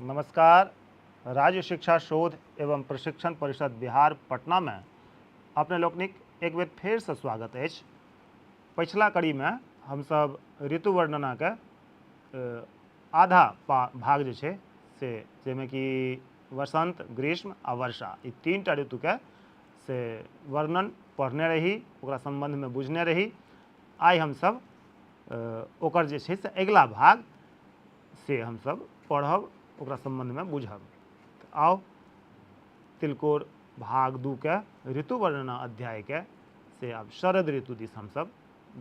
नमस्कार। राज्य शिक्षा शोध एवं प्रशिक्षण परिषद बिहार पटना में अपने लोकनिक एक बेर फेर से स्वागत है। पिछला कड़ी में हम सब ऋतु वर्णना के आधा भाग जे छे से जेमे कि वसंत, ग्रीष्म आ वर्षा ई तीन टा ऋतु के से वर्णन पढ़ने रही, ओकरा संबंध में बुझने रही। आई हम सब ओकर जे छे से अगला भाग से हम सब पढ़ब, ओकरा संबंध में बुझब। तो आओ तिलकोर भाग 2 के ऋतु वर्णना अध्याय के से अब शरद ऋतु दिस हम सब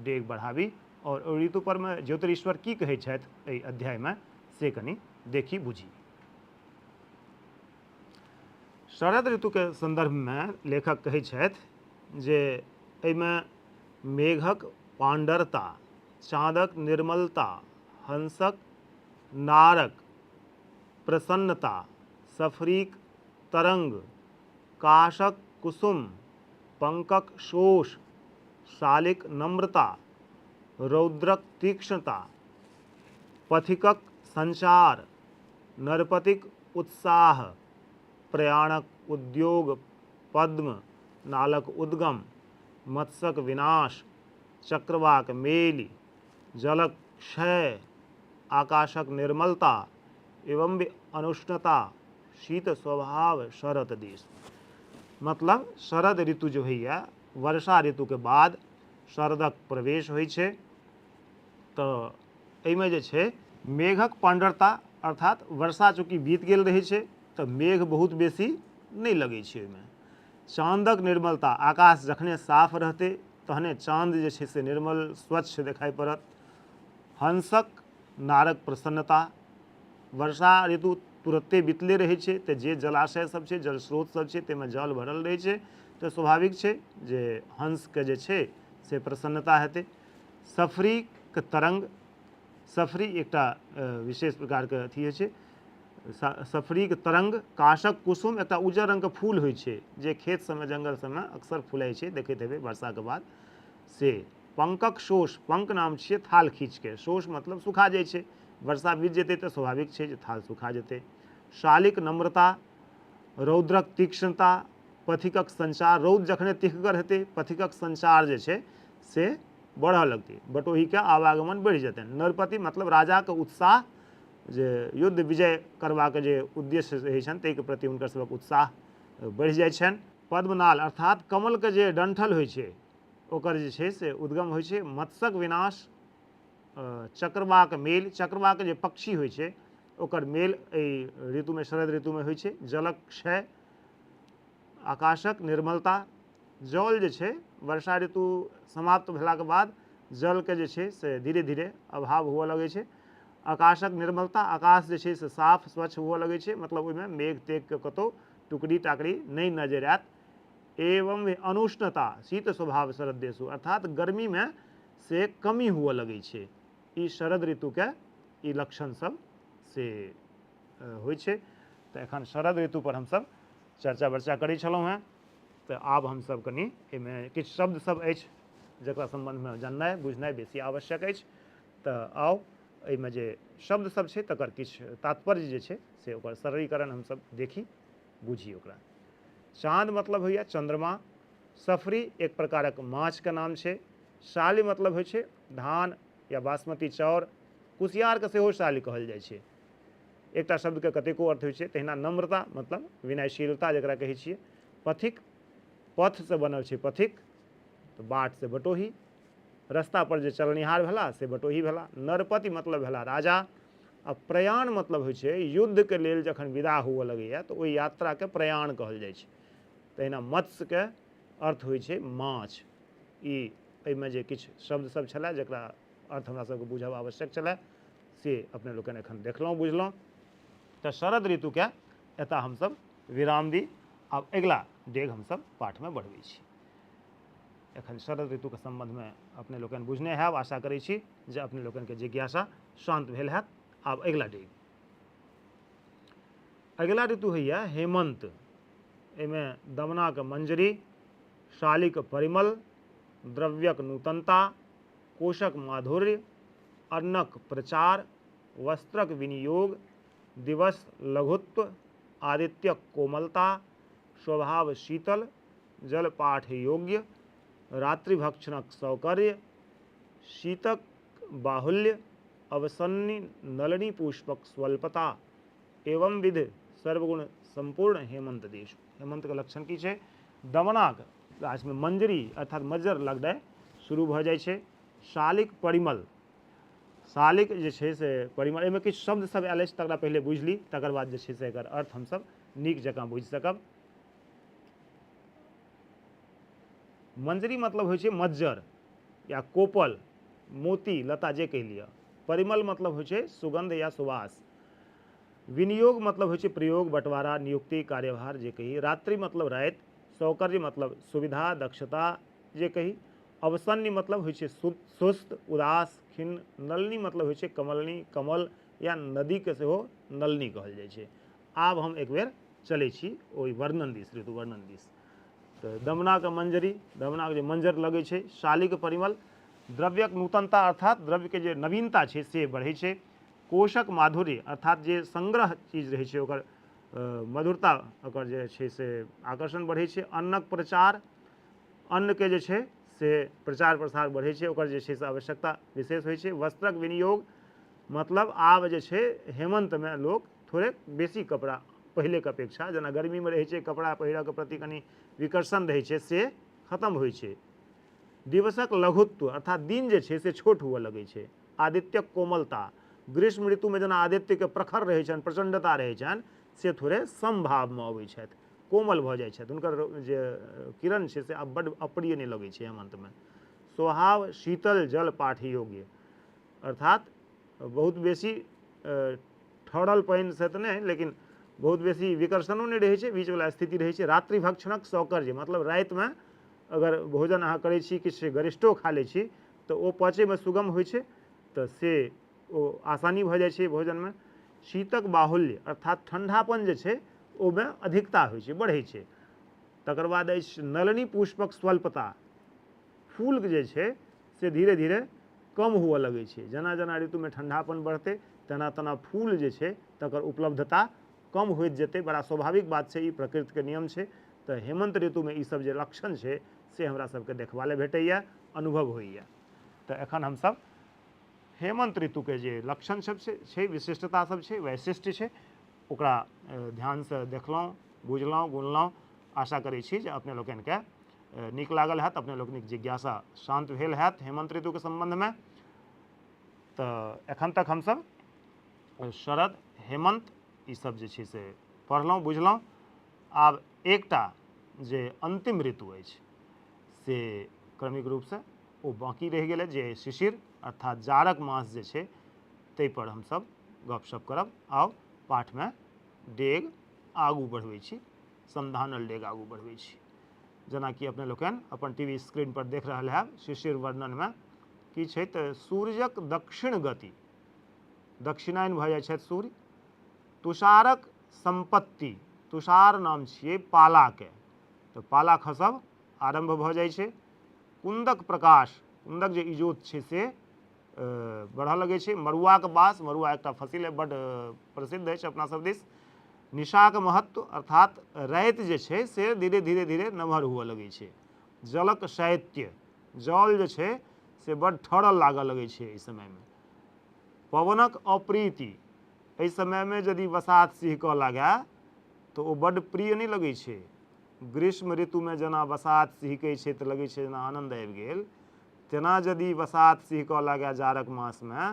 डेग बढ़ाबी और ओहि ऋतु पर में ज्योतिषीश्वर की कहै छथि एहि अध्याय में से कनी देखी बुझी। शरद ऋतु के संदर्भ में लेखक कहै छथि जे एहिमे मेघक पांडरता, चाँदक निर्मलता, हंसक नारक प्रसन्नता, सफरीक तरंग, काशक कुसुम, पंकक शोष, शालिक नम्रता, रौद्रक तीक्ष्णता, पथिकक संचार, नरपतिक उत्साह, प्रयाणक उद्योग, पद्म नालक उद्गम, मत्स्यक विनाश, चक्रवाक मेल, जलक क्षय, आकाशक निर्मलता एवं भी अनुष्णता, शीत स्वभाव शरद देश। मतलब शरद ऋतु जो है वर्षा ऋतु के बाद शरदक प्रवेश होइ छै। तो एहिमे जे छै मेघक पांडरता अर्थात वर्षा चूँकि बीत गेल रहै छै तो मेघ बहुत बेसी नहीं लगै छै ओहिमे। चाँदक निर्मलता, आकाश जखने साफ रहते तहने चाँद जे छै से निर्मल स्वच्छ देखाई पड़त। हंसक नारक प्रसन्नता, वर्षा ऋतु तुरत्ते बीतले रहै छै तो जे जलाशय सब छै, जल स्रोत सब छै ताहिमे जल भरल रहै छै तो स्वाभाविक छै जे हंसके जे छै से प्रसन्नता हेतै। सफरीक तरंग, सफरी एकटा विशेष प्रकार के अथी होइ छै। सफरीक तरंग, काशक कुसुम एकटा उज्जर रंग के फूल होइ छै जे खेत सबमे जंगल सबमे अक्सर फुलाइ छै, देखैत हेबै वर्षा के बाद से। पंकक शोष, पंक नाम छियै थाल खींच के, शोष मतलब सुखा जाइ छै, वर्षा बीत जेतै तो स्वाभाविक छै जे थाल सुखा जेतै। शालिक नम्रता, रौद्रक तीक्ष्णता, पथिकक संचार, रौद जखने तिखगर हेतै पथिकक संचार जे छै से बढ़ऽ लगतै, बटोही के आवागमन बढ़ि जेतै। नरपति मतलब राजा के उत्साह, जे युद्ध विजय करबाक जे उद्देश्य रहै छनि ताहिके प्रति हुनकर सबक उत्साह बढ़ि जाइ छनि। पद्मनाल अर्थात कमल के जे डंठल होइ छै ओकर जे छै से उद्गम होइ छै। मत्स्यक विनाश, चक्रवाक मेल, चक्रवाक जे पक्षी होइ छै ओकर मेल एहि ऋतुमे शरद ऋतुमे होइ छै। जलक क्षय, आकाशक निर्मलता, जल जे छै वर्षा ऋतु समाप्त भेलाके बाद जलके जे छै से धीरे धीरे अभाव हुअ लगै छै। आकाशक निर्मलता, आकाश जे छै से साफ स्वच्छ हुअ लगै छै, मतलब ओहिमे मेघ तेघके कतहु टुकड़ी टाकड़ी नहीं नजर आयत। एवं अनुष्णता, शीत स्वभाव शरद देशु अर्थात गर्मी में से कमी हुअ लगै छै। ई शरद ऋतु के ई लक्षण सब से होइ छै। तो एखन शरद ऋतु पर हम सब चर्चा वर्चा करै छलहुँ हैं। तो आब हम सब कनी एहिमे किछु शब्द सब अछि जकरा संबंधमे जाननाइ बुझनाइ बेसी आवश्यक अछि। तो आओ एहिमे जे शब्द सब छै तकर किछु तात्पर्य जे छै से ओकर सरलीकरण हम सब देखी बुझी ओकरा। चाँद मतलब होइए चंद्रमा। सफरी एक प्रकारक माछ के नाम छै। शाली मतलब होइ छै धान या बासमती चाउर, कुसियारके सेहो शाली कहल जाइ छै। एकटा शब्दके कतेको अर्थ होइ छै। तहिना नम्रता मतलब विनयशीलता जकरा कहै छियै। पथिक, पथ से बनल छै पथिक, तो बाट से बटोही, रस्ता पर जे चलनिहार भेला से बटोही भेला। नरपति मतलब भेला राजा। आ प्रयाण मतलब होइ छै युद्ध के लेल जखन विदा हुअ लगैए तो ओहि यात्रा के प्रयाण कहल जाइ छै। तहिना मत्स्य के अर्थ होइ छै माछ। ई एहिमे जे किछु शब्द सब छलै जकरा अर्थ हमरा सबके बुझब आवश्यक छलै से अपने लोकनि एखन देखलहुँ बुझलहुँ। तऽ शरद ऋतुके एतऽ हमसब विराम दी। आब अगिला डेग हमसब पाठमे बढ़बै छी। एखन शरद ऋतुके संबंधमे अपने लोकनि बुझने हैब, आशा करै छी जे अपने लोकनिके जिज्ञासा शांत भेल हैत। आब अगिला डेग, अगिला ऋतु होइए हेमंत। एहिमे दमनाक मंजरी, शालिक परिमल, द्रव्यक नूतनता, कोशक माधुर्य, अन्नक प्रचार, वस्त्रक विनियोग, दिवस लघुत्व, आदित्य कोमलता, स्वभाव शीतल, जल पाठ योग्य, रात्रिभक्षणक सौकर्य, शीतक बाहुल्य, अवसन्नी नलनी पुष्पक स्वल्पता, एवं विध सर्वगुण संपूर्ण हेमंत देश। हेमंत के लक्षण की छै? दमनाक गाछ में मंजरी अर्थात मज्जर लगनाइ शुरू भऽ जाइ छै। शालिक परिमल, शालिक जे छै से परिमल, एहिमे किछु शब्द सब आयल अछि, तकरा पहिले बुझि ली, तकर बाद जे छै से एकर अर्थ हमसब नीक जकाँ बुझि सकब। मंजरी मतलब होइ छै मज्जर या कोपल, मोती, लता जे कहि लिअ। परिमल मतलब होइ छै सुगंध या सुवास। विनियोग मतलब होइ छै प्रयोग, बंटवारा, नियुक्ति, कार्यभार जे कही। रात्रि मतलब राति। सौकर्य मतलब सुविधा, दक्षता जे कही। अवसन्य मतलब होइ छै सुस्त, उदास, खिन्न। नलनी मतलब होइ छै कमलनी, कमल या नदी के सेहो नलनी कहल जाइ छै। आब हम एक बेर चलै छी ओहि वर्णन दिस, ऋतु वर्णन दिस। तऽ दमनाक मंजरी, दमनाक जे मंजर लगै छै। शालिक परिमल, द्रव्यक नूतनता अर्थात द्रव्य के जे नवीनता छै से बढ़ै छै। कोशक माधुर्य अर्थात जे संग्रह चीज रहै छै ओकर मधुरता, ओकर जे छै से आकर्षण बढ़ै छै। अन्नक प्रचार, अन्न के जे छै से प्रचार प्रसार बढ़ै छै, ओकर जे छै से आवश्यकता विशेष होइ छै। वस्त्रक विनियोग मतलब आब जे छै हेमंत में लोग थोड़े बेसी कपड़ा पहिलेके अपेक्षा, जेना गर्मीमे रहै छै कपड़ा पहिरऽके प्रति कनि विकर्षण रहै छै, से खत्म होइ छै। दिवसक लघुत्व अर्थात दिन जे छै से छोट हुअ लगै छै। आदित्यक कोमलता, ग्रीष्म ऋतुमे जेना आदित्यके प्रखर रहै छनि, प्रचंडता रहै छनि, से थोड़े समभावमे अबै छथि, कोमल भऽ जाइ छथि, हुनकर जे किरण छै से आब बड्ड अप्रिय नहि लगै छै हेमन्तमे। स्वभाव शीतल, जल पाठ योग्य अर्थात बहुत बेसी ठहरल पानिसँ तऽ नहि, लेकिन बहुत बेसी विकर्षणो नहि रहै छै, बीचवला स्थिति रहै छै। रात्रि भक्षणक सौकर्य मतलब रातिमे अगर भोजन अहाँ करै छी, किछु गरिष्ठो खा लै छी, तऽ ओ पचयमे सुगम होइ छै, तऽ से ओ आसानी भऽ जाइ छै भोजनमे। शीतक बाहुल्य अर्थात ठण्डापन जे छै ओहिमे अधिकता होइ छै, बढ़ै छै। तकर बाद अछि नलनी पुष्पक स्वल्पता, फूल जे छै से धीरे धीरे कम हुअ लगै छै। जेना जेना ऋतुमे ठण्डापन बढ़तै तेना तेना फूल जे छै तकर उपलब्धता कम होइत जेतै। बड़ा स्वाभाविक बात छै, ई प्रकृतिके नियम छै। तऽ हेमंत ऋतुमे ई सब जे लक्षण छै से हमरा सबके देखबा लेल भेटैए, अनुभव होइए। तऽ एखन हमसब हेमंत ऋतुके जे लक्षण सब छै, विशिष्टता सब छै, वैशिष्ट्य छै, ओकरा ध्यानसँ देखलहुँ, बुझलहुँ, गुनलहुँ। आशा करै छी जे अपने लोकनिके नीक लागल हैत, अपने लोकनिक जिज्ञासा शान्त भेल हैत हेमंत ऋतुके सम्बन्धमे। तऽ एखन तक हमसब शरद, हेमंत ईसब जे छै से पढ़लहुँ, बुझलहुँ। आब एकटा जे अन्तिम ऋतु अछि से क्रमिक रूपसँ ओ बाँकी रहि गेलै, जे शिशिर अर्थात जाड़क मास जे छै ताहिपर हमसब गपशप करब। आब पाठमे डेग आगू बढ़बै छी, संधानल डेग आगू बढ़बै छी। जेनाकि अपने लोकनि अपन टीवी स्क्रीन पर देख रहल हैब, शिशिर वर्णनमे की छै तऽ सूर्यक दक्षिण गति, दक्षिणायन भऽ जाइ छथि सूर्य। तुषारक संपत्ति, तुषार नाम छियै पालाके, तऽ पाला खसब आरम्भ भऽ जाइ छै। कुन्दक प्रकाश, कुन्दक जे इजोत छै से बढ़ऽ लगै छै। मड़ुआक बास, मड़ुआ एकटा फसिल बड्ड प्रसिद्ध अछि अपना सब दिस। निशाक महत्व अर्थात राति जे छै से धीरे धीरे धीरे नमहर हुअ लगै छै। जलक शैत्य, जल जे छै से बड्ड ठरल लागऽ लगै छै एहि समयमे। पवनक अप्रीति, एहि समयमे यदि बसात सिहकऽ लागय तऽ ओ बड्ड प्रिय नहि लगै छै। ग्रीष्म ऋतुमे जेना बसात सिहकै छै तऽ लगै छै जेना आनन्द आबि गेल, तेना यदि बसात सिहकऽ लागय जाड़क मासमे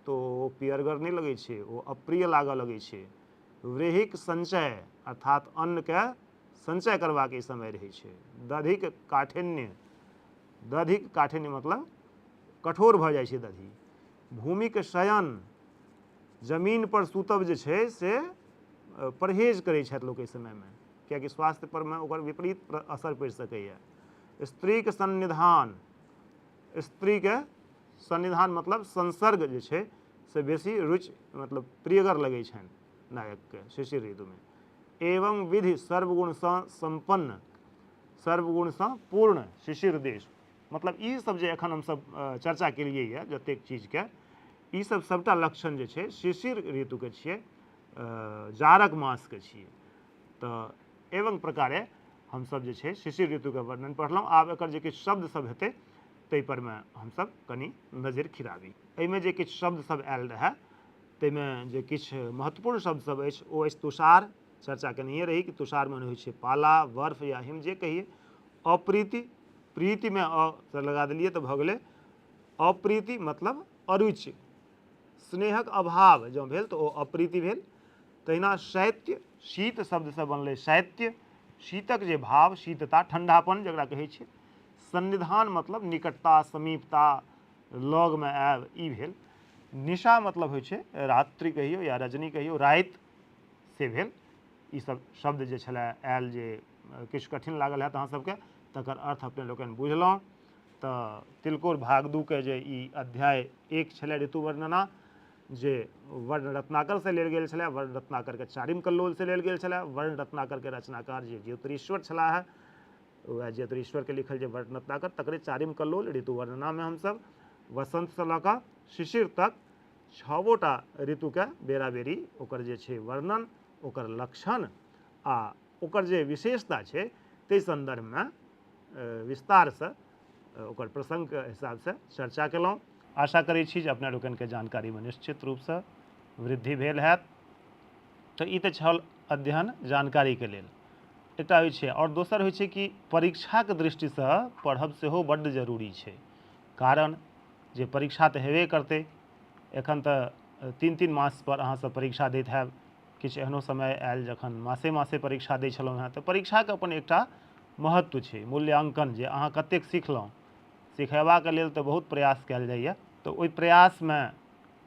तो ओ पियरगर नहि लगै छै, ओ अप्रिय लागऽ लगै छै। व्रेहिक संचय अर्थात अन्नके संचय करबाक ई समय रहै छै। दधिक काठिन्य, दधिक काठिन्य मतलब कठोर भऽ जाइ छै दधी। भूमिक शयन, जमीन पर सूतब जे छै से परहेज करै छथि लोक एहि समयमे, किएकि स्वास्थ्य परमे ओकर विपरीत असर पड़ि सकैए। स्त्रीक सन्निधान, स्त्रीके सन्निधान मतलब संसर्ग जे छै से बेसी रुचि मतलब प्रियगर लगै छनि नायकके शिशिर ऋतुमे। एवं विधि सर्वगुणसँ सम्पन्न, सर्वगुणसँ पूर्ण शिशिर देश, मतलब ई सब जे एखन हमसब चर्चा केलिए यऽ जतेक चीजके, ई सब सबटा लक्षण जे छै शिशिर ऋतुके छियै। जाड़क मासके छियै। तऽ एवं प्रकारे हमसब जे छै शिशिर ऋतुके वर्णन पढ़लहुँ। आब एकर जे किछु शब्द सब हेतै ताहि पर में हमसब कनि नजरि खिराबी। एहिमे जे किछु शब्द सब आयल रहए ताहिमे जे किछु महत्वपूर्ण शब्द सब अछि ओ अछि तुषार, चर्चा केनहिए रही कि तुषार में होइ छै पाला, बर्फ या हिम जे कहिए। अप्रीति, प्रीति में अ से लगा देलिए तऽ भऽ गेलै अप्रीति मतलब अरुचि, स्नेहक अभाव जँ भेल तऽ ओ अप्रीति भेल। तहिना शैत्य, शीत शब्द से बनलै शैत्य, शीतक जे भाव, शीतता, ठंडापन जकरा कहै छै। सन्निधान मतलब निकटता, समीपता, लग में आयब ई भेल। निशा मतलब होइ छै रात्रि कहियौ या रजनी कहियौ, राति से भेल। ई सब शब्द जे छलै आयल जे किछु कठिन लागल हैत अहाँ सबके तकर अर्थ अपने लोकनि बुझलहुँ। तऽ तिलकोर भाग 2 के जे ई अध्याय 1 छलै ऋतु वर्णना जे वर्ण रत्नाकर से लेल गेल छलै, वर्ण रत्नाकर के चारिम कल्लोल से लेल गेल छलै। वर्ण रत्नाकर के रचनाकार जे ज्योतिरीश्वर छलाह है वह ज्योतिरीश्वर के लिखल जे वर्ण रत्नाकर तकरे चारिम कल्लोल ऋतु वर्णना में हमसब वसंत से लऽ कऽ शिशिर तक 6गोटा ऋतु के बेरा बेरी ओकर जे छै वर्णन, ओकर लक्षण आ ओकर जे विशेषता छै ताहि संदर्भ में विस्तार से ओकर प्रसंग के हिसाब से चर्चा केलहुँ। आशा करै छी जे अपना लोकनिके जानकारी में निश्चित रूप से वृद्धि भेल हैत। तऽ ई तऽ छल अध्ययन जानकारी के लेल एकटा होइ छै। और दोसर होइ छै कि परीक्षा के दृष्टि से पढ़ब सेहो बड्ड जरूरी छै। कारण जे परीक्षा तऽ हेबे करतै। एखन तऽ 3-3 मास पर अहाँ सब परीक्षा दैत हैब। किछु एहनो समय आयल जखन मासे मासे परीक्षा दै छलहुँ हेँ। तऽ परीक्षाके अपन एकटा महत्व छै, मूल्यांकन जे अहाँ कतेक सिखलहुँ। सिखेबाक लेल तऽ बहुत प्रयास कयल जाइए। तऽ ओहि प्रयास में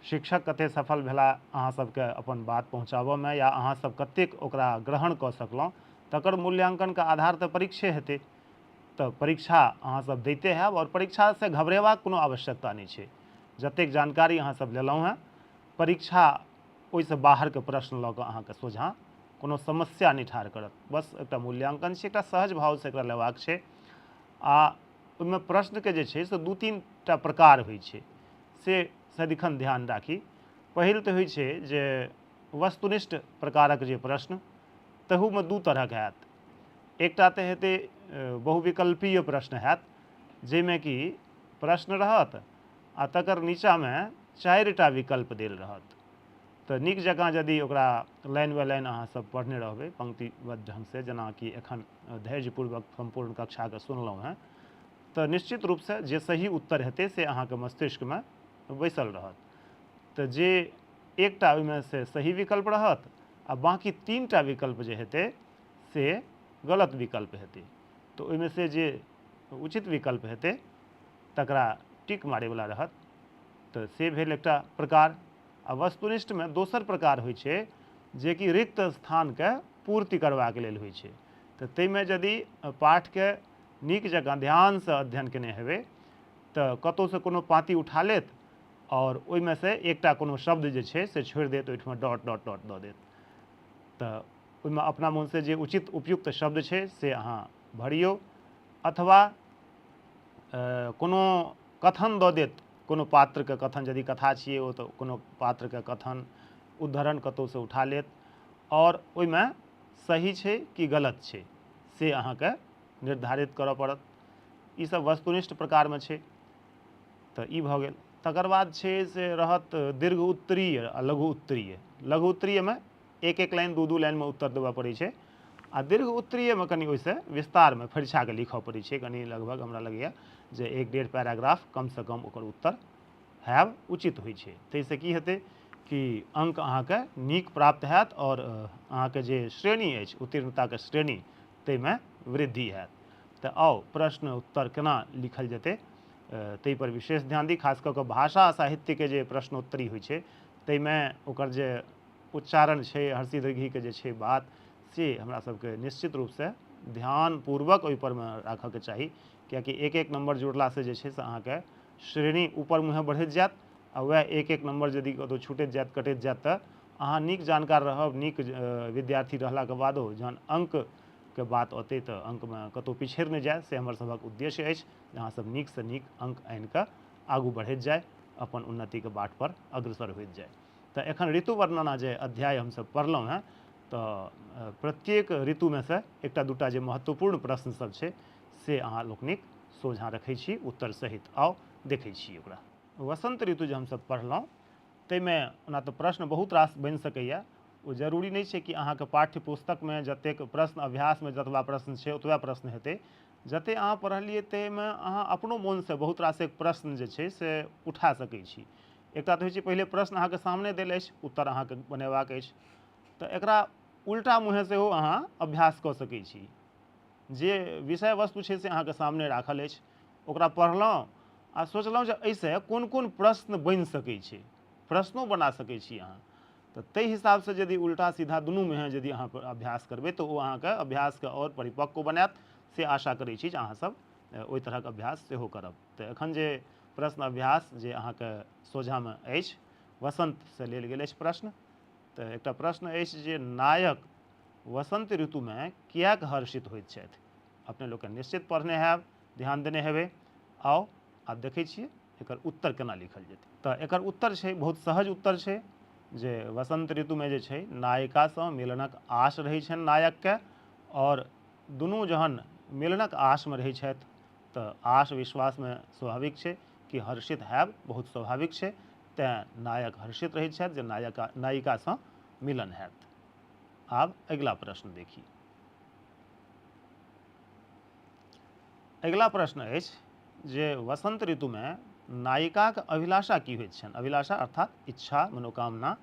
शिक्षक कते सफल भेला अहाँ सबके अपन बात पहुँचाबऽ में, या अहाँ सब कतेक ओकरा ग्रहण कऽ सकलहुँ तकर मूल्यांकन के आधार तऽ परीक्षे हेतै। तऽ परीक्षा अहाँ सब दैते हैब और परीक्षा से घबरेबाक कोनो आवश्यकता नहीं छै। जतेक जानकारी अहाँ सब लेलहुँ हैं परीक्षा ओहिसँ बाहरके प्रश्न लऽ कऽ अहाँके सोझाँ कोनो समस्या नहि ठाढ़ करत। बस एकटा मूल्यांकन छै, एकटा सहज भाव से एकरा लेबाक छै। आ ओहिमे प्रश्नके जे छै से 2-3 टा प्रकार होइ छै से सदिखन ध्यान राखी। पहिल तऽ होइ छै जे वस्तुनिष्ठ प्रकारक जे प्रश्न तहूमे 2 तरहक हैत। एकटा तऽ हेतै बहुविकल्पीय प्रश्न हैत जाहिमे कि प्रश्न रहत आ तकर नीचाँमे 4टा विकल्प देल रहत। तऽ नीक जकाँ यदि ओकरा लाइन बाय लाइन अहाँ सब पढ़ने रहबै पंक्तिबद्ध ढंग से, जेनाकि एखन धैर्यपूर्वक सम्पूर्ण कक्षाके सुनलहुँ हैं, तऽ निश्चित रूप से जे सही उत्तर हेतै से अहाँके मस्तिष्क में बैसल रहत। तऽ जे एकटा ओहिमे से सही विकल्प रहत आ बाकी 3टा विकल्प जे हेतै से गलत विकल्प हेतै। तऽ ओहिमे से जे उचित विकल्प हेतै तकरा टिक मारैवला रहत। तऽ से भेल एकटा प्रकार। आ वस्तुनिष्ठ में दोसर प्रकार होइ छै जे कि रिक्त स्थानके पूर्ति करबाक लेल होइ छै। तऽ ताहिमे यदि पाठके नीक जकाँ ध्यानसँ अध्ययन केने हेबै तऽ कतहुसँ कोनो पाँति उठा लेत और ओहिमे से एकटा कोनो शब्द जे छै से छोड़ि देत, ओहिठाम डॉट डॉट डॉट दऽ देत। तऽ ओहिमे अपना मोनसँ जे उचित उपयुक्त शब्द छै से अहाँ भरियौ, अथवा कोनो कथन दऽ देत, कोनो पात्रके कथन, यदि कथा छियै ओ तऽ कोनो पात्रके कथन उद्धरण कतहुसँ उठा लेत और ओहिमे सही छै कि गलत छै से अहाँके निर्धारित करऽ पड़त। ई सब वस्तुनिष्ठ प्रकारमे छै। तऽ ई भऽ गेल। तकर बाद छै से रहत दीर्घ उत्तरीय आ लघु उत्तरीय। लघु उत्तरीयमे 1-1 लाइन 2-2 लाइनमे उत्तर देबऽ पड़ै छै आ दीर्घ उत्तरीयमे कनि ओहिसँ विस्तारमे फरिछाके लिखऽ पड़ै छै। कनि लगभग हमरा लगैए जे 1-1.5 पैराग्राफ कमसँ कम ओकर उत्तर हैब उचित होइ छै। ताहिसँ की हेतै कि अंक अहाँके नीक प्राप्त हैत और अहाँके जे श्रेणी अछि उत्तीर्णताके श्रेणी ताहिमे वृद्धि हैत। तऽ आउ प्रश्न उत्तर केना लिखल जेतै ताहि पर विशेष ध्यान दी। खास कऽ कऽ भाषा आ साहित्यके जे प्रश्नोत्तरी होइ छै ताहिमे ओकर जे उच्चारण छै, हर्षि दीर्घीके जे छै बात, से हमरा सबके निश्चित रूपसँ ध्यानपूर्वक ओहिपर मे राखऽके चाही। किएकि 1-1 नंबर जोड़लासँ जे छै से अहाँके श्रेणी ऊपर मुँहे बढ़ैत जायत आ वएह 1-1 नंबर यदि कतहु छूटैत जायत, कटैत जायत तऽ अहाँ नीक जानकार रहब, नीक विद्यार्थी रहलाके बादो जहन अंकके बात औतै तऽ अंकमे कतहु पिछड़ि नहि जाय, से हमर सभक उद्देश्य अछि जे अहाँसब नीकसँ नीक अंक आनि कऽ आगू बढ़ैत जाय, अपन उन्नतिके बाट पर अग्रसर होइत जाय। तो एखन ऋतु वर्णना जे अध्याय हमसब पढ़लहुँ हैं तो प्रत्येक ऋतु में से एकटा दूटा जे महत्वपूर्ण प्रश्न सब छै से अहाँ लोकनिक सोझा रखै छी उत्तर सहित। आओ देखै छी ओकरा। वसंत ऋतु जे हमसब पढ़लहुँ ताहिमे ओना तऽ प्रश्न बहुत रास बनि सकैए। ओ जरूरी नहीं छै कि अहाँके पाठ्य पुस्तक में जतेक प्रश्न अभ्यास में जतबा प्रश्न छै ओतबा प्रश्न हेतै। जते अहाँ पढ़लिए ताहिमे अहाँ अपनो मोन से बहुत रास एक प्रश्न जे छै से उठा सकै छी। एकटा तऽ होइ छै पहिले प्रश्न अहाँके सामने देल अछि, उत्तर अहाँके बनेबाक अछि, तऽ एकरा उल्टा मुँहे सेहो अहाँ अभ्यास कऽ सकै छी। जे विषय वस्तु छै से अहाँके सामने राखल अछि, ओकरा पढ़लहुँ आ सोचलहुँ जे एहिसँ कोन कोन प्रश्न बनि सकै छै, प्रश्नो बना सकै छी अहाँ। तऽ ताहि हिसाबसँ यदि उल्टा सीधा दुनूमे यदि अहाँ अभ्यास करबै तऽ ओ अहाँके अभ्यासके आओर परिपक्व बनायत, से आशा करै छी जे अहाँसब ओहि तरहक अभ्यास सेहो करब। तऽ एखन जे प्रश्न अभ्यास जे अहाँके सोझामे अछि, वसन्तसँ लेल गेल अछि प्रश्न। तऽ एकटा प्रश्न अछि जे नायक वसंत ऋतुमे किएक हर्षित होइत छथि। अपने लोकके निश्चित पढ़ने हैब, ध्यान देने हेबै। आओ आब देखै छियै एकर उत्तर केना लिखल जेतै। तऽ एकर उत्तर छै, बहुत सहज उत्तर छै, जे वसंत ऋतुमे जे छै नायिकासँ मिलनक आश रहै छनि नायकके, और दुनू जहन मिलनक आशमे रहै छथि तऽ आश विश्वासमे स्वाभाविक छै कि हर्षित हैब, बहुत स्वाभाविक छै। तेँ नायक हर्षित रहै छथि जे नायिकासँ मिलन हैत। आब अगिला प्रश्न देखी। अगिला प्रश्न अछि जे वसंत ऋतुमे नायिकाक अभिलाषा की होइत छनि। अभिलाषा अर्थात इच्छा, मनोकामना।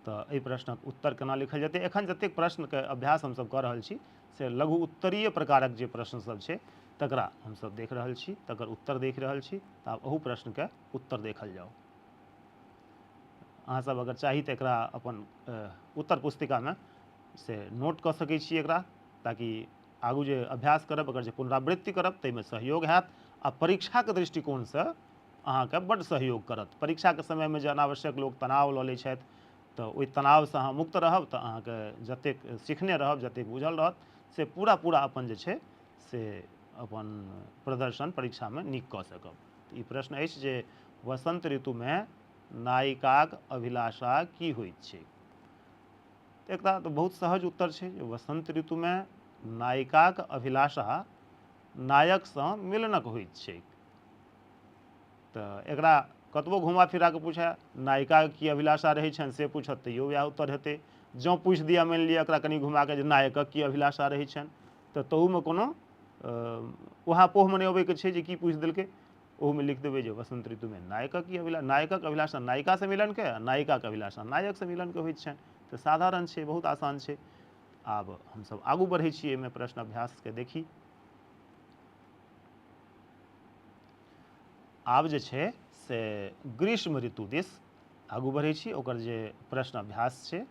तऽ एहि प्रश्नक उत्तर केना लिखल जेतै। एखन जतेक प्रश्नके अभ्यास हमसब कऽ रहल छी से लघु उत्तरीय प्रकारक जे प्रश्न सब छै तकरा हमसब देख रहल छी, तकर उत्तर देख रहल छी। तऽ आब अहू प्रश्नके उत्तर देखल जाओ। अहाँसब अगर चाही तऽ एकरा अपन उत्तर पुस्तिकामे से नोट कऽ सकै छी एकरा, ताकि आगू जे अभ्यास करब, अगर जे पुनरावृत्ति करब ताहिमे सहयोग हैत आ परीक्षाके दृष्टिकोणसँ अहाँके बड्ड सहयोग करत। परीक्षाके समयमे जे अनावश्यक लोक तनाव लऽ लै छथि तऽ ओहि तनावसँ अहाँ मुक्त रहब तऽ अहाँके जतेक सिखने रहब, जतेक बुझल रहत, से पूरा अपन जे छै से अपन प्रदर्शन परीक्षामे नीक कऽ सकब। तऽ ई प्रश्न अछि जे वसंत ऋतुमे नायिकाक अभिलाषा की होइत छै। एकरा तऽ बहुत सहज उत्तर छै जे वसंत ऋतुमे नायिकाक अभिलाषा नायकसँ मिलनक होइत छै। तऽ एकरा कतबो घुमा फिरा कऽ पूछे नायिकाके की अभिलाषा रहै छनि से पूछत तैयो वएह उत्तर हेतै। जँ पूछि दिअ मानि लिअ एकरा कनि घुमा कऽ जे नायकक की अभिलाषा रहै छनि, तऽ तहूमे कोनो उहापोह मनेबैके छै जे की पूछि देलकै। ओहूमे लिख देबै जे वसंत ऋतुमे नायकक की अभिलाषा, नायकक अभिलाषा नायिकासँ मिलनके, नायिकाके अभिलाषा नायकसँ मिलनके होइत छनि। तऽ साधारण छै, बहुत आसान छै। आब हमसब आगू बढ़ै छी, एहिमे प्रश्न अभ्यासके देखी। आब जे छै से ग्रीष्म ऋतु दिस आगू बढ़ै छी। ओकर जे प्रश्न अभ्यास छै,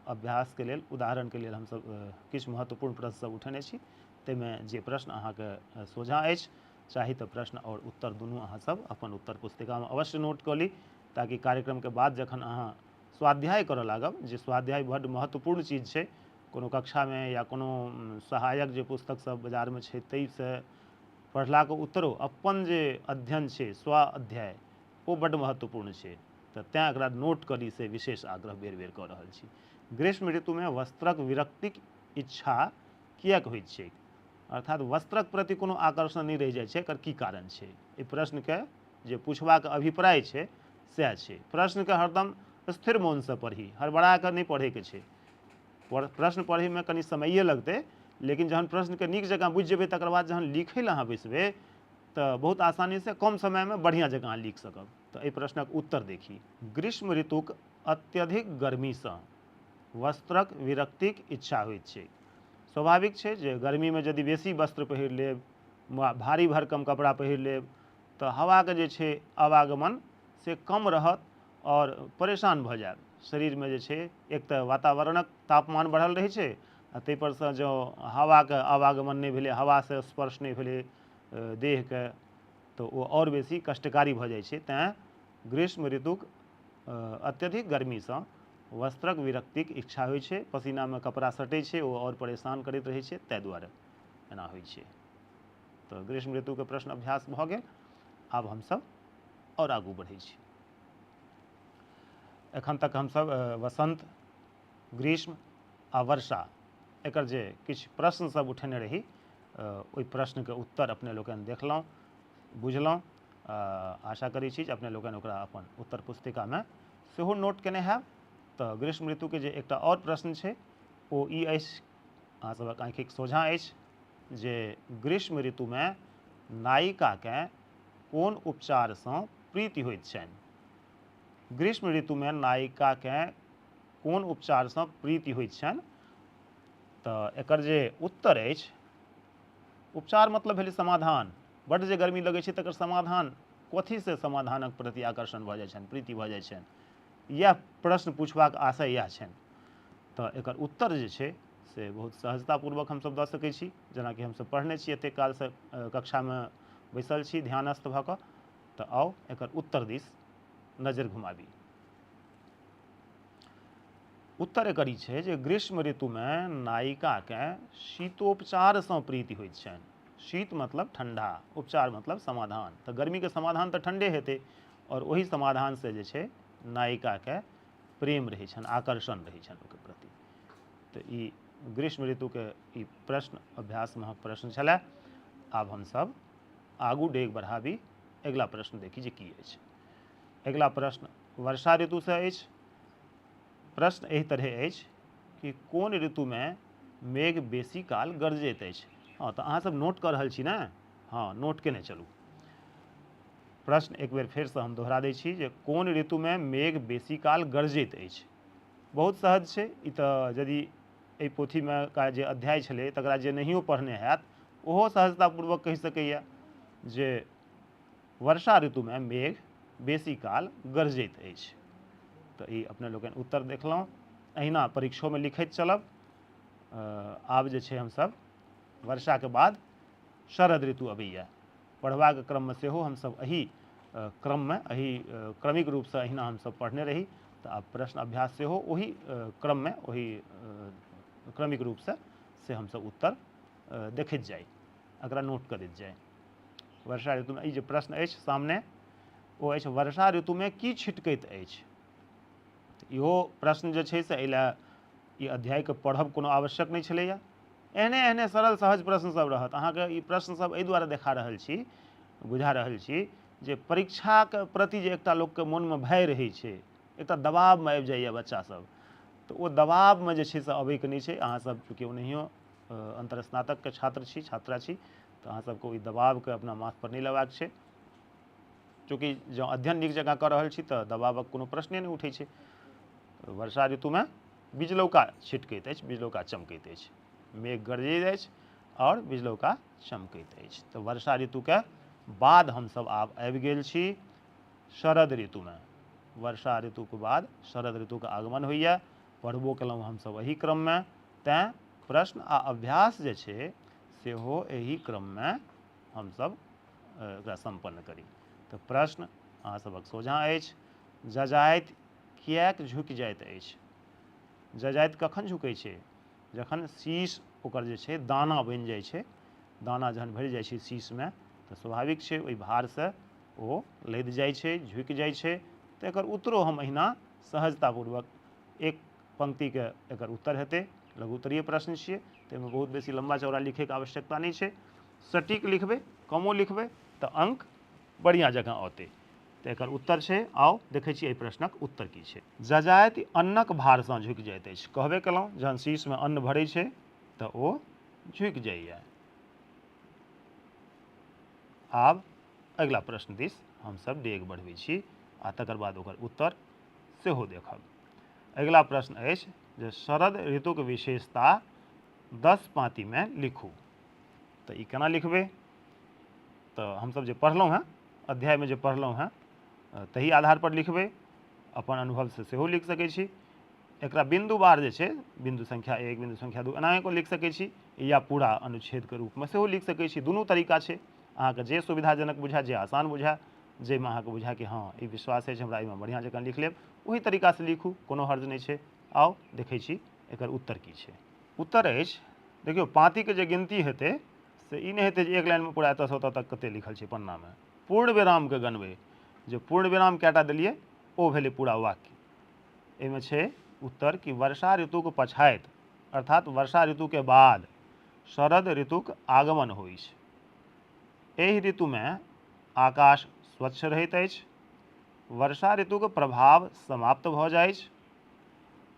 अभ्यासके लेल उदाहरणके लेल हमसब किछु महत्वपूर्ण प्रश्न सब उठेने छी। ताहिमे जे प्रश्न अहाँके सोझा अछि, चाही तऽ प्रश्न और उत्तर दुनू अहाँसब अपन उत्तर पुस्तिकामे अवश्य नोट कऽ ली, ताकि कार्यक्रमके बाद जखन अहाँ स्वाध्याय करऽ लागब, जे स्वाध्याय बड्ड महत्वपूर्ण चीज छै, कोनो कक्षामे या कोनो सहायक जे पुस्तक सब बाजारमे छै ताहिसँ पढ़लाके उत्तरो अपन जे अध्ययन छै स्व अध्याय, ओ बड्ड महत्वपूर्ण छै। तऽ तेँ एकरा नोट करी से विशेष आग्रह बेर बेर कऽ रहल छी। ग्रीष्म ऋतुमे वस्त्रक विरक्तिक इच्छा किएक होइत छै। अर्थात वस्त्रक प्रति कोनो आकर्षण नहि रहि जाइ छै, एकर की कारण छै। एहि प्रश्नके जे पुछबाक अभिप्राय छै सएह छै। प्रश्नके हरदम स्थिर मोनसँ पढ़ी, हड़बड़ा कऽ नहि पढ़ैके छै। प्रश्न पढ़ैमे कनि समये लगतै, लेकिन जहन प्रश्नके नीक जकाँ बुझि जेबै तकर बाद जहन लिखै लए अहाँ बैसबै तऽ बहुत आसानीसँ कम समयमे बढ़िआँ जकाँ लिख सकब। तऽ एहि प्रश्नक उत्तर देखी। ग्रीष्म ऋतुक अत्यधिक गर्मीसँ वस्त्रक विरक्तिक इच्छा होइत छै। स्वाभाविक छै जे गर्मीमे यदि बेसी वस्त्र पहिर लेब, भारी भरकम कपड़ा पहिर लेब, तऽ हवाके जे छै आवागमन से कम रहत और परेशान भऽ जायब। शरीरमे जे छै एक तऽ वातावरणक तापमान बढ़ल रहै छै, आ ताहिपरसँ जँ हवाके आवागमन नहि भेलै, हवासँ स्पर्श नहि भेलै देहके, तऽ ओ आओर बेसी कष्टकारी भऽ जाइ छै। तेँ ग्रीष्म ऋतुक अत्यधिक गर्मीसँ वस्त्रक विरक्तिक इच्छा होइ छै, पसीनामे कपड़ा सटै छै, ओ आओर परेशान करैत रहै छै, ताहि दुआरे एना होइ छै। तऽ ग्रीष्म ऋतुके प्रश्न अभ्यास भऽ गेल। आब हमसब और आगू बढ़ै छी। एखन तक हमसब वसंत, ग्रीष्म आ वर्षा एकर जे किछु प्रश्न सब उठेने रही ओहि प्रश्नके उत्तर अपने लोकनि देखलहुँ, बुझलहुँ। आशा करै छी जे अपने लोकनि ओकरा अपन उत्तर पुस्तिकामे सेहो नोट केने हैब। तऽ ग्रीष्म ऋतुके जे एकटा आओर प्रश्न छै ओ ई अछि, अहाँसभक आँखिक सोझाँ अछि जे ग्रीष्म ऋतुमे नायिकाकेँ कोन उपचारसँ प्रीति होइत छनि। ग्रीष्म ऋतुमे नायिकाकेँ कोन उपचारसँ प्रीति होइत छनि। तऽ एकर जे उत्तर अछि, उपचार मतलब भेलै समाधान। बड्ड जे गर्मी लगै छै तकर समाधान कथीसँ समाधानक प्रति आकर्षण भऽ जाइ छनि, प्रीति भऽ जाइ छनि, इएह प्रश्न पूछबाक आशय इएह छनि। तऽ एकर उत्तर जे छै से बहुत सहजतापूर्वक हमसब दऽ सकै छी, जेनाकि हमसब पढ़ने छी एतेक कालसँ कक्षामे बैसल छी ध्यानस्थ भऽ कऽ। तऽ आउ एकर उत्तर दिस नजरि घुमाबी। उत्तर एकर ई छै जे ग्रीष्म ऋतुमे नायिकाकेँ शीतोपचारसँ प्रीति होइत छनि। शीत मतलब ठंडा, उपचार मतलब समाधान। तऽ गर्मीके समाधान तऽ ठंडे हेतै, और ओही समाधानसँ जे छै नायिकाके प्रेम रहै छनि, आकर्षण रहै छनि ओकर प्रति। तऽ ई ग्रीष्म ऋतुके ई प्रश्न अभ्यासमक प्रश्न छलै। आब हमसब आगू डेग बढ़ाबी, अगिला प्रश्न देखी जे की अछि। अगिला प्रश्न वर्षा ऋतुसँ अछि। प्रश्न एहि तरह अछि कि कोन ऋतुमे मेघ बेसी काल गरजैत अछि। हाँ, तऽ अहाँसब नोट कऽ रहल छी ने? हाँ, नोट केने चलू। प्रश्न एक बेर फेरसँ हम दोहरा दै छी जे कोन ऋतुमे मेघ बेसी काल गरजैत अछि। बहुत सहज छै ई। तऽ यदि एहि पोथीमे का जे अध्याय छलै तकरा जे नहियो पढ़ने हैत ओहो सहजतापूर्वक कहि सकैए जे वर्षा ऋतुमे मेघ बेसी काल गरजैत अछि। तऽ ई अपने लोकनि उत्तर देखलहुँ। अहिना परीक्षोमे लिखैत चलब। आब जे छै हमसब वर्षाके बाद शरद ऋतु अबैए। पढ़बाक क्रममे सेहो हमसब एही क्रममे, एही क्रमिक रूपसँ अहिना हमसब पढ़ने रही। तऽ आब प्रश्न अभ्यास सेहो ओही क्रममे, ओही क्रमिक रूपसँ से हमसब उत्तर देखैत जाइ, एकरा नोट करैत जाइ। वर्षा ऋतुमे ई जे प्रश्न अछि सामने ओ अछि, वर्षा ऋतुमे की छिटकैत अछि। इहो प्रश्न जे छै से एहि लए ई अध्यायके पढ़ब कोनो आवश्यक नहि छलैए। एहने एहने सरल सहज प्रश्न सब रहत। अहाँके ई प्रश्न सब एहि दुआरे देखा रहल छी, बुझा रहल छी जे परीक्षाके प्रति जे एकटा लोकके मोनमे भय रहै छै, एकटा दबावमे आबि जाइए बच्चासब, तऽ ओ दबावमे जे छै से अबैके नहि छै। अहाँसब चूँकि ओनाहियो अंतर स्नातकके छात्र छी, छात्रा छी, तऽ अहाँसबके ओहि दबावके अपना माथ पर नहि लेबाक छै। चूँकि जँ अध्ययन नीक जकाँ कऽ रहल छी तऽ दबावक कोनो प्रश्ने नहि उठै छै। वर्षा ऋतुमे बिजलौका छिटकैत अछि, बिजलौका चमकैत अछि, मेघ गरजैत अछि और बिजलौका चमकैत अछि। तऽ वर्षा ऋतुके बाद हमसब आब आबि गेल छी शरद ऋतुमे। वर्षा ऋतुके बाद शरद ऋतुके आगमन होइए। पढ़बो केलहुँ हमसब एही क्रममे। तेँ प्रश्न आ अभ्यास जे छै सेहो एही क्रममे हमसब एकरा सम्पन्न करी। तऽ प्रश्न अहाँसभक सोझाँ अछि, जजाति किएक झुकि जाइत अछि। जजाति कखन झुकै छै? जखन शीश ओकर जे छै दाना बनि जाइ छै। दाना जखन भरि जाइ छै शीशमे तऽ स्वाभाविक छै ओहि भारसँ ओ लदि जाइ छै, झुकि जाइ छै। तऽ एकर उत्तरो हम अहिना सहजतापूर्वक एक पंक्तिके एकर उत्तर हेतै। लघु उत्तरीय प्रश्न छियै, ताहिमे बहुत बेसी लम्बा चौड़ा लिखैके आवश्यकता नहि छै। सटीक लिखबै, कमो लिखबै तऽ अंक बढ़िआँ जकाँ औतै। तऽ एकर उत्तर छै, आउ देखै छी एहि प्रश्नक उत्तर की छै। जजाति अन्नक भारसँ झुकि जाइत अछि। कहबे केलहुँ जहन शीशमे अन्न भरै छै तऽ ओ झुकि जाइए। आब अगिला प्रश्न दिस हमसब डेग बढ़बै छी आ तकर बाद ओकर उत्तर सेहो देखब। अगिला प्रश्न अछि जे शरद ऋतुक विशेषता 10 पाँतिमे लिखू। तऽ ई केना लिखबै? तऽ हमसब जे पढ़लहुँ हेँ, अध्यायमे जे पढ़लहुँ हेँ तही आधार पर लिखबै। अपन अनुभवसँ सेहो लिख सकै छी। एकरा बिन्दुवार जे छै, बिन्दु संख्या 1, बिन्दु संख्या 2 एनाहितो लिख सकै छी, या पूरा अनुच्छेदके रूपमे सेहो लिख सकै छी। दुनू तरीका छै, अहाँके जे सुविधाजनक बुझाए, जे आसान बुझाए, जाहिमे अहाँके बुझाए कि हाँ ई विश्वास अछि हमरा एहिमे बढ़िआँ जकाँ लिख लेब, ओही तरीकासँ लिखू, कोनो हर्ज नहि छै। आउ देखै छी एकर उत्तर की छै। उत्तर अछि, देखियौ पाँतिके जे गिनती हेतै से ई नहि हेतै जे एक लाइनमे पूरा एतऽसँ ओतऽ तक कतेक लिखल छै पन्नामे। पूर्ण विरामके गनबै, जे पूर्ण विराम कएटा देलियै ओ भेलै पूरा वाक्य। एहिमे छै उत्तर कि वर्षा ऋतुक पछाति अर्थात वर्षा ऋतु के बाद शरद ऋतुक आगमन होइ छै। एहि ऋतुमे आकाश स्वच्छ रहैत अछि, वर्षा ऋतुक प्रभाव समाप्त भऽ जाइ छै,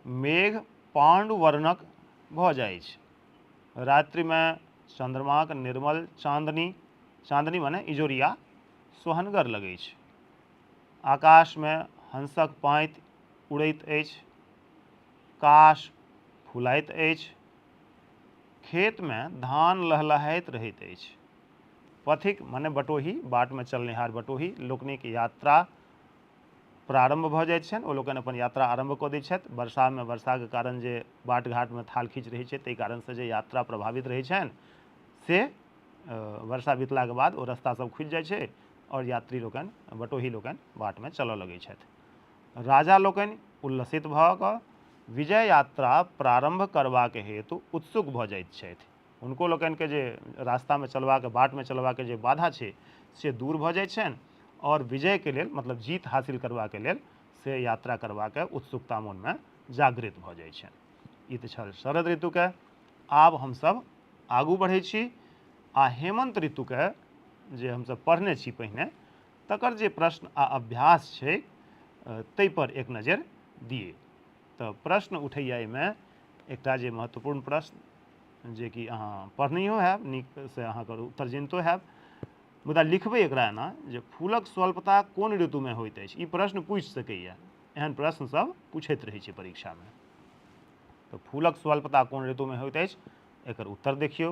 मेघ पाण्डु वर्णक भऽ जाइ छै, रात्रिमे चंद्रमाक निर्मल चांदनी मने इजोरिया सोहनगर लगै छै, आकाशमे हंसक पाँति उड़ैत अछि, काश फुलाइत अछि, खेतमे धान लहलहाइत रहैत अछि, पथिक मने बटोही बाटमे चलनिहार बटोही लोकनिक यात्रा प्रारंभ भऽ जाइत छनि। ओ लोकनि अपन यात्रा आरम्भ कऽ दैत छथि। वर्षामे वर्षाके कारण जे बाट घाटमे थाल खींच रहै छै ताहि कारणसँ जे यात्रा प्रभावित रहै छनि से वर्षा बीतलाके बाद ओ रस्ता सब खुजि जाइ छै और यात्री लोकनि बटोही लोकनि बाटमे चलऽ लगै छथि। राजा लोकनि उल्लसित भऽ कऽ विजय यात्रा प्रारंभ करबाक हेतु उत्सुक भऽ जाइत छथि। हुनको लोकनिके जे रास्तामे चलबाके बाटमे चलबाके जे बाधा छै से दूर भऽ जाइ छनि और विजयके लेल मतलब जीत हासिल करबाके लेल से यात्रा करबाके उत्सुकता मोनमे जागृत भऽ जाइ छनि। ई तऽ छल शरद ऋतुके। आब हमसब आगू बढ़ै छी आ हेमंत ऋतुके जे हमसब पढ़ने छी पहिने तकर जे प्रश्न आ अभ्यास छै ताहि पर एक नजर दिए। तऽ प्रश्न उठैया एहिमे एकटा जे महत्वपूर्ण प्रश्न जे कि अहाँ पढ़नियो हैब, नीकसँ अहाँके उत्तर जनितो हैब, मुदा लिखबै एकरा एना जे फूलक स्वल्पता कोन ऋतुमे होइत अछि। ई प्रश्न पूछि सकैए, एहन प्रश्न सब पूछैत रहै छै परीक्षामे। तऽ फूलक स्वल्पता कोन ऋतुमे होइत अछि, एकर उत्तर देखियौ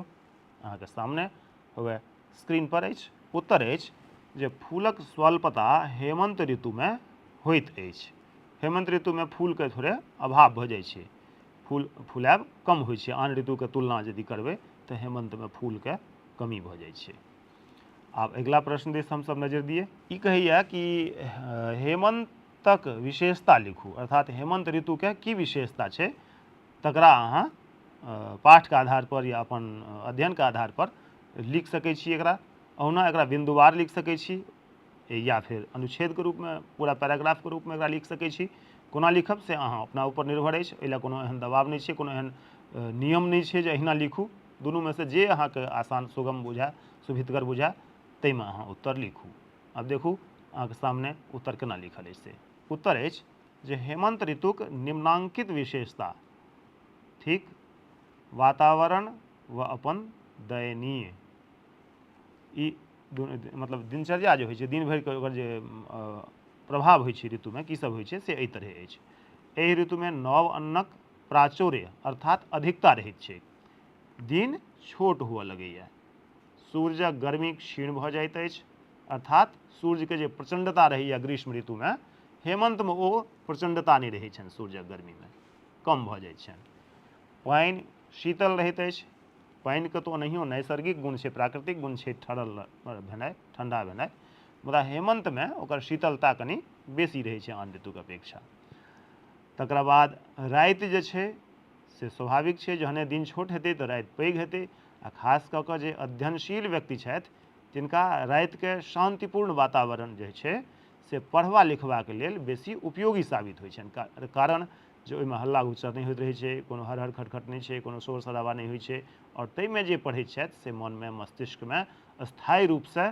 अहाँके सामने हुए स्क्रीन पर अछि। उत्तर अछि जे फूलक स्वल्पता हेमंत ऋतुमे होइत अछि। हेमंत ऋतुमे फूलके थोड़े अभाव भऽ जाइ छै, फूलाएब कम होइ छै। आन ऋतुके तुलना यदि करबै तऽ हेमंतमे फूलके कमी भऽ जाइ छै। आब अगिला प्रश्न दिस हमसब नजर दिए। ई कहैया कि हेमंतक विशेषता लिखू, अर्थात हेमंत ऋतुके की विशेषता छै तकरा अहाँ पाठके आधार पर या अपन अध्ययनके आधार पर लिख सकै छी। एकरा ओना एकरा बिंदुवार लिख सकै छी या फिर अनुच्छेदके रूपमे पूरा पैराग्राफके रूपमे एकरा लिख सकै छी। कोना लिखब से अहाँ अपना ऊपर निर्भर अछि, एहि लए कोनो एहन दबाव नहि छै, कोनो एहन नियम नहि छै जे अहिना लिखू। दुनूमे से जे अहाँके आसान सुगम बुझाय, सुभितगर बुझाय ताहिमे अहाँ उत्तर लिखू। आब देखू अहाँके सामने उत्तर केना लिखल अछि से। उत्तर अछि जे हेमंत ऋतुक निम्नांकित विशेषता, ठीक, वातावरण व अपन दयनीय। ई मतलब दिनचर्या जे होइ छै, दिन भरिके ओकर जे प्रभाव होइ छै ऋतुमे की सब होइ छै से एहि तरह अछि। एहि ऋतुमे नव अन्नक प्राचुर्य अर्थात अधिकता रहैत छै, दिन छोट हुअ लगैए, सूर्यक गर्मी क्षीण भऽ जाइत अछि, अर्थात सूर्यके जे प्रचंडता रहैए ग्रीष्म ऋतुमे, हेमंतमे ओ प्रचंडता नहि रहै छनि, सूर्यक गर्मीमे कम भऽ जाइ छनि। पानि शीतल रहैत अछि, पानिके तऽ ओनाहियो नैसर्गिक गुण छै, प्राकृतिक गुण छै ठरल भेनाइ, ठंडा भेनाइ, मुदा हेमंतमे ओकर शीतलता कनि बेसी रहै छै आन ऋतुके अपेक्षा। तकरा बाद राति जे छै से स्वाभाविक छै, जहने दिन छोट हेतै तऽ राति पैघ हेतै, आ खास कऽ कऽ जे अध्ययनशील व्यक्ति छथि तिनका रातिके शान्तिपूर्ण वातावरण जे छै से पढ़बा लिखबाके लेल बेसी उपयोगी साबित होइ छनि। कारण जे ओहिमे हल्ला गुच्चर नहि होइत रहै छै, कोनो हर हर खटखट नहि छै, कोनो शोर शराबा नहि होइ छै, और ताहिमे जे पढ़ैत छथि से मनमे मस्तिष्कमे स्थायी रूपसँ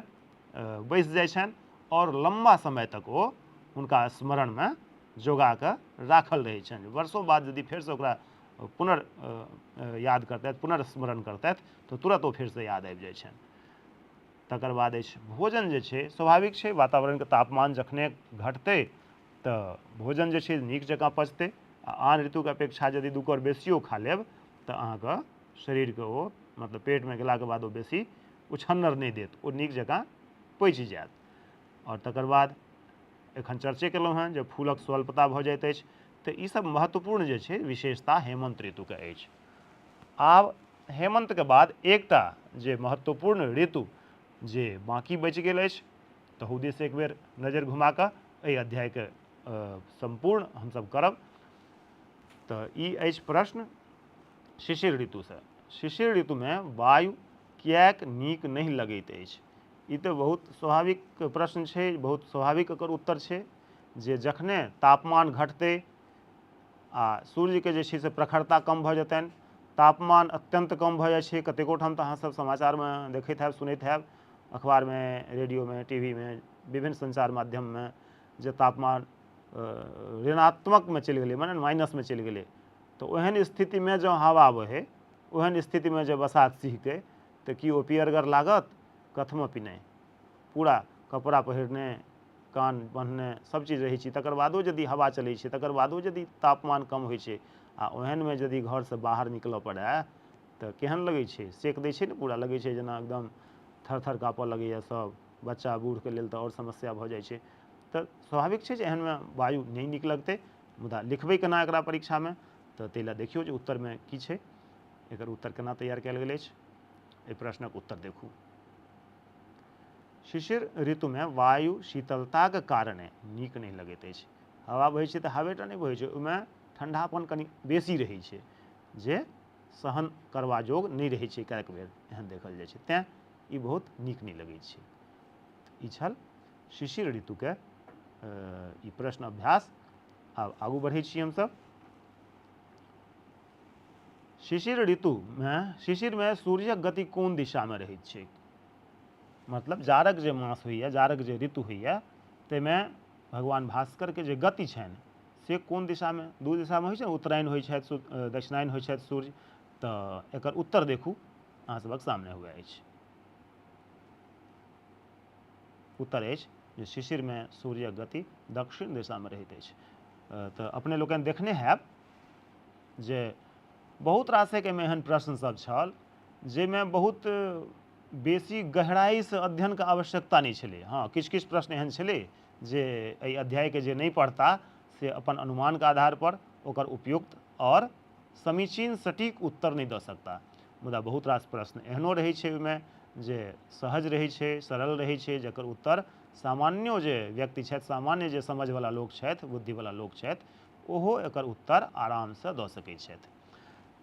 बैसि जाइ छनि और लम्बा समय तक ओ हुनका स्मरणमे जोगा कऽ राखल रहै छनि। वर्षों बाद यदि फेरसँ ओकरा याद करतथि, पुनर्स्मरण करतथि तऽ तुरंत ओ फेरसँ याद आबि जाइ छनि। तकर बाद अछि भोजन जे छै, स्वाभाविक छै वातावरणके तापमान जखने घटतै तऽ भोजन जे छै नीक जकाँ पचतै, आ आन ऋतुके अपेक्षा यदि दू कौर बेसियो खा लेब तऽ अहाँके शरीरके ओ मतलब पेटमे गेलाके बाद ओ बेसी उछन्नर नहि देत, ओ नीक जकाँ पचि जायत। और तकर बाद एखन चर्चे केलहुँ हेँ जे फूलक स्वल्पता भऽ जाइत अछि, तऽ ईसभ महत्वपूर्ण जे छै विशेषता हेमंत ऋतुके अछि। आब हेमंतके बाद एकटा जे महत्वपूर्ण ऋतु जे बाँकी बचि गेल अछि तहू दिस एक बेर नजर घुमा कऽ एहि अध्यायके सम्पूर्ण हमसब करब। तऽ ई अछि प्रश्न शिशिर ऋतुसँ। शिशिर ऋतुमे वायु किएक नीक नहि लगैत अछि। ई तऽ बहुत स्वाभाविक प्रश्न छै, बहुत स्वाभाविक एकर उत्तर छै जे जखने तापमान घटतै आ सूर्य के जे छै से प्रखरता कम भऽ जेतनि, तापमान अत्यंत कम भऽ जाइ छै। कतेको ठाम तऽ अहाँ सब समाचार में देखैत हैब, सुनैत हैब, अखबार में, रेडियो में, टीवी में, विभिन्न संचार माध्यम में, जे तापमान ऋणात्मक में चलि गेलै, माने माइनस में चलि गेलै। तो ओहन स्थिति में जँ हवा बहे, ओहन स्थिति में जँ बसात सिहकै तऽ की ओ पियरगर लागत? कथमपि नहि। पूरा कपड़ा पहिरने, कान बान्हने सब चीज रहै छी, तकर बादो यदि हवा चलै छै, तकर बादो यदि तापमान कम होइ छै, आ ओहनमे यदि घरसँ बाहर निकलऽ पड़ै तऽ केहन लगै छै? सेक दै छै ने, पूरा लगै छै जेना एकदम थर थर काँपऽ लगैए सब। बच्चा बूढ़के लेल तऽ आओर समस्या भऽ जाइ छै। तऽ स्वाभाविक छै जे एहनमे वायु नहि नीक लगतै। मुदा लिखबै केना एकरा परीक्षामे? तऽ ताहि लए देखियौ जे उत्तरमे की छै, एकर उत्तर केना तैयार कयल गेल अछि। एहि प्रश्नक उत्तर देखू। शिशिर ऋतुमे वायु शीतलताक कारणे नीक नहि लगैत अछि। हवा बहै छै तऽ हवेटा नहि बहै छै, ओहिमे ठण्डापन कनि बेसी रहै छै, जे सहन करबा जोग नहि रहै छै, कएक बेर एहन देखल जाइ छै। तेँ ई बहुत नीक नहि लगै छै। ई छल शिशिर ऋतुके ई प्रश्न अभ्यास। आब आगू बढ़ै छी हमसब। शिशिर ऋतुमे, शिशिरमे सूर्यक गति कोन दिशामे रहैत छै? मतलब जाड़क जे मास होइए, जाड़क जे ऋतु होइए, ताहिमे भगवान भास्करके जे गति छनि से कोन दिशामे? दू दिशामे होइ छै ने, उत्तरायण होइ छथि, दक्षिणायन होइ छथि सूर्य। तऽ एकर उत्तर देखू, अहाँ सभक सामने हुए अछि। उत्तर अछि जे शिशिरमे सूर्यक गति दक्षिण दिशामे रहैत अछि। तऽ अपने लोकनि देखने हैब जे बहुत रासक एहिमे एहन प्रश्न सब छल जाहिमे बहुत बेसी गहराइसँ अध्ययनके आवश्यकता नहि छलै। हाँ, किछु किछु प्रश्न एहन छलै जे एहि अध्यायके जे नहि पढ़ता से अपन अनुमानके आधारपर ओकर उपयुक्त और समीचीन सटीक उत्तर नहि दऽ सकता। मुदा बहुत रास प्रश्न एहनो रहै छै ओहिमे जे सहज रहै छै, सरल रहै छै, जकर उत्तर सामान्यो जे व्यक्ति छथि, सामान्य जे समझवला लोक छथि, बुद्धिवला लोक छथि, ओहो एकर उत्तर आरामसँ दऽ सकै छथि।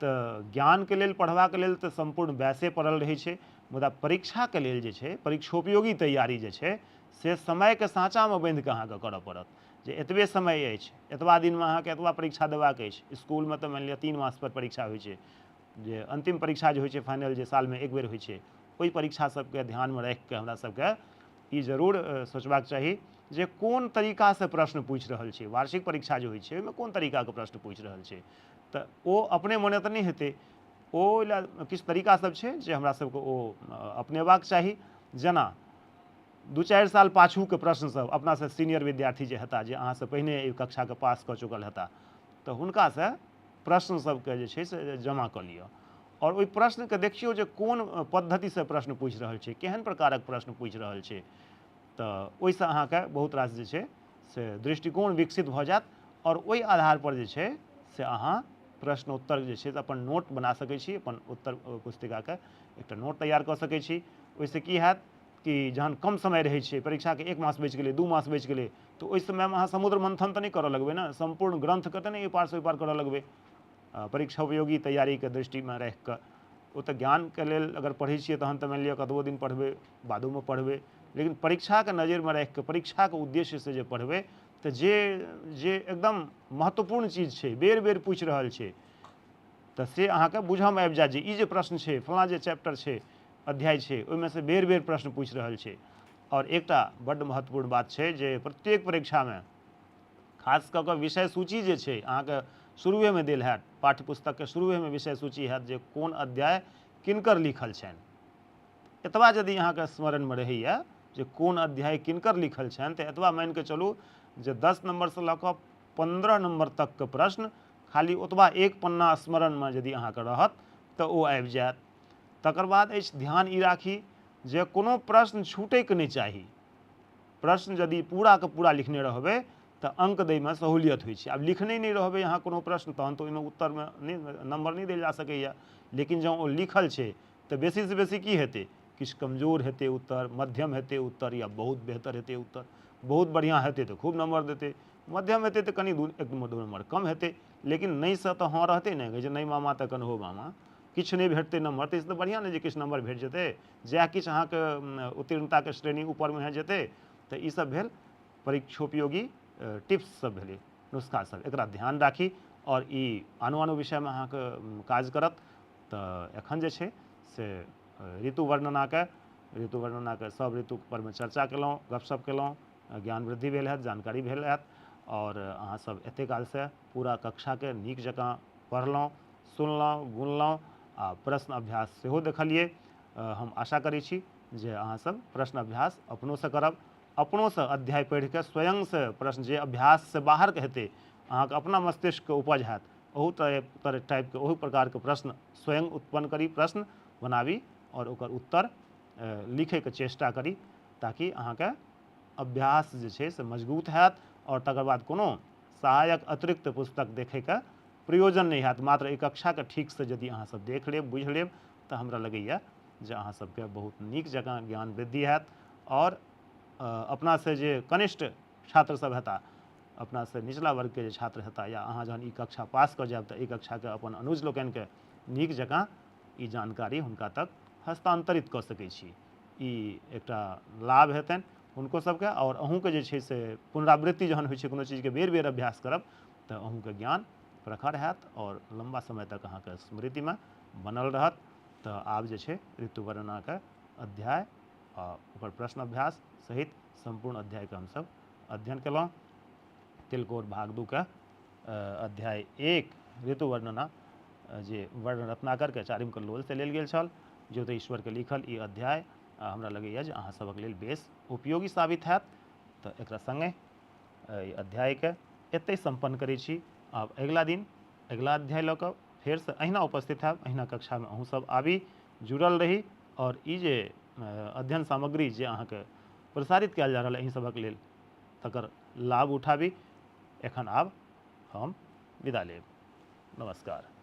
तऽ ज्ञानके लेल, पढ़बाके लेल तऽ सम्पूर्ण वैसे पढ़ल रहै छै, मुदा परीक्षाके लेल जे छै, परीक्षोपयोगी तैयारी जे छै, से समयके साँचामे बाँधि कऽ अहाँके करऽ पड़त। जे एतबे समय अछि, एतबा दिनमे अहाँके एतबा परीक्षा देबाक अछि। इसकुलमे तऽ मानि लिअ 3 मासपर परीक्षा होइ छै, जे अन्तिम परीक्षा जे होइ छै फाइनल, जे सालमे एक बेर होइ छै, ओहि परीक्षा सबके ध्यानमे राखि कऽ हमरा सबके ई जरूर सोचबाक चाही जे कोन तरीकासँ प्रश्न पूछि रहल छै। वार्षिक परीक्षा जे होइ छै ओहिमे कोन तरीकाके प्रश्न पूछि रहल छै, तऽ ओ अपने मोने तऽ नहि हेतै। ओहि लए किछु तरीका सब छै जे हमरा सबके ओ अपनेबाक चाही। जेना 2-4 साल पाछूके प्रश्न सब अपनासँ सीनियर विद्यार्थी जे हेता, जे अहाँसँ पहिने एहि कक्षाके पास कऽ चुकल हेता, तऽ हुनकासँ प्रश्न सबके जे छै से जमा कऽ लिअ। और ओहि प्रश्नके देखियौ जे कोन पद्धतिसँ प्रश्न पूछि रहल छै, केहन प्रकारक प्रश्न पूछि रहल छै। तऽ ओहिसँ अहाँके बहुत रास जे छै से दृष्टिकोण विकसित भऽ जायत। और ओहि आधारपर जे छै से अहाँ प्रश्नोत्तर जे छै से अपन नोट बना सकै छी, अपन उत्तर पुस्तिकाके एकटा नोट तैयार कऽ सकै छी। ओहिसँ की हैत कि जहन कम समय रहै छै, परीक्षाके 1 मास बचि गेलै, 2 मास बचि गेलै, तऽ ओहि समयमे अहाँ समुद्र मन्थन तऽ नहि करऽ लगबै ने, सम्पूर्ण ग्रन्थके तऽ नहि एहि पारसँ ओहि पार करऽ लगबै। परीक्षा उपयोगी तैयारीके दृष्टिमे राखि कऽ ओ तऽ ज्ञानके लेल अगर पढ़ै छियै तहन तऽ मानि लिअ कतबो दिन पढ़बै, बादोमे पढ़बै, लेकिन परीक्षाके नजरिमे राखि कऽ, परीक्षाके उद्देश्यसँ जे पढ़बै, तऽ जे एकदम महत्वपूर्ण चीज छै, बेर बेर पूछि रहल छै, तऽ से अहाँके बुझऽमे आबि जायत जे ई जे प्रश्न छै, फलाँ जे चैप्टर छै, अध्याय छै, ओहिमे से बेर बेर प्रश्न पूछि रहल छै। और एकटा बड्ड महत्वपूर्ण बात छै जे प्रत्येक परीक्षामे खास कऽ कऽ विषय सूची जे छै अहाँके शुरुएमे देल हैत, पाठ्य पुस्तकके शुरुएमे विषय सूची हैत जे कोन अध्याय किनकर लिखल छनि। एतबा यदि अहाँके स्मरणमे रहैए जे कोन अध्याय किनकर लिखल छनि, तऽ एतबा मानि कऽ चलू जे 10 नम्बरसँ लऽ कऽ 15 नम्बर तकके प्रश्न खाली ओतबा एक पन्ना स्मरणमे यदि अहाँके रहत तऽ ओ आबि जायत। तकर बाद अछि ध्यान ई राखी जे कोनो प्रश्न छूटैके नहि चाही। प्रश्न यदि पूराके पूरा लिखने रहबै तऽ अंक दैमे सहूलियत होइ छै। आब लिखने नहि रहबै अहाँ कोनो प्रश्न, तहन तऽ ओहिमे उत्तरमे नम्बर नहि देल जा सकैए। लेकिन जँ ओ लिखल छै तऽ बेसीसँ बेसी की हेतै? किछु कमजोर हेतै उत्तर, मध्यम हेतै उत्तर, या बहुत बेहतर हेतै उत्तर। बहुत बढ़िआँ हेतै तऽ खूब नम्बर देतै, मध्यम हेतै तऽ कनि 1-2 नम्बर कम हेतै। लेकिन नहिसँ तऽ हाँ रहतै ने, कहै छै नहि मामा तऽ कनहो मामा। किछु नहि भेटतै नम्बर तऽ इससँ बढ़िआँ नहि जे किछु नम्बर भेट जेतै, जएह किछु अहाँके उत्तीर्णताके श्रेणी ऊपरमे भऽ जेतै। तऽ ईसब भेल परीक्षोपयोगी टिप्स सब भेलै, नुस्खा सब। एकरा ध्यान राखी और ई आनो आनो विषय में अहाँके काज करत। तऽ एखन जे छै से ऋतु वर्णनाके सब ऋतु पर में चर्चा केलहुँ, गपशप केलहुँ, ज्ञान वृद्धि भेल हैत, जानकारी भेल हैत। और अहाँ सब एते काल से पूरा कक्षा के नीक जकाँ पढ़लहुँ, सुनलहुँ, गुनलहुँ आ प्रश्न अभ्यास सेहो देखलिए। हम आशा करै छी जे अहाँ सब प्रश्न अभ्यास अपनों से करब, अपनों से अध्याय पढ़ि के स्वयं से प्रश्न जे अभ्यास से बाहर के हेतै, अहाँके अपना मस्तिष्क के उपज हैत, ओहू तरह टाइप के ओहू प्रकार के प्रश्न स्वयं उत्पन्न करी, प्रश्न बनाबी और ओकर उत्तर लिखे के चेष्टा करी, ताकि अहाँके अभ्यास जे छै से मजबूत हैत और तकर बाद कोनो सहायक अतिरिक्त पुस्तक देखे के प्रयोजन नहीं हैत। मात्र एक कक्षा के ठीक से यदि अहाँ सब देख लेब, बुझि लेब, तऽ हमरा लगैया जे अहाँ सबके बहुत नीक जकाँ ज्ञान वृद्धि हैत। और अपना से जे कनिष्ठ छात्र सब हेता, अपना से निचला वर्ग के जे छात्र हेता, या अहाँ जहन ई कक्षा पास कऽ जायब तऽ ई कक्षा के अपन अनुज लोकनि के नीक जकाँ ई जानकारी हुनका तक हस्तांतरित कऽ सकै छी। ई एकटा लाभ हेतनि हुनको सबके। और अहूँके जे छै से पुनरावृत्ति जहन होइ छै कोनो चीजके बेर बेर अभ्यास करब तऽ अहूँके ज्ञान प्रखर हैत और लंबा समय तक अहाँके स्मृति में बनल रहत। तऽ आब जे छै ऋतु वर्णनाके अध्याय आ ओकर प्रश्न अभ्यास सहित संपूर्ण अध्याय के हमसब अध्ययन केलहुँ। तिलकोर भाग 2 के अध्याय 1 ऋतु वर्णना जे वर्ण रत्नाकर के चारिम कल्लोल से लेल गेल छल, ज्योतिश्वर के लिखल ई अध्याय हमरा लगैया जे अहाँ सबक लेल बेस उपयोगी साबित हैत। तऽ एकरा संगे ई अध्याय के एतै संपन्न करै छी। आब अगिला दिन अगिला अध्याय लऽ कऽ फेर से अहिना उपस्थित हैब, अहिना कक्षा में अहूँ सब आबी, जुड़ल रही और ई जे अध्ययन सामग्री जे अहाँके प्रसारित कयल जा रहल अहि सबक लेल, तकर लाभ उठाबी। एखन आब हम विदा लेब। नमस्कार।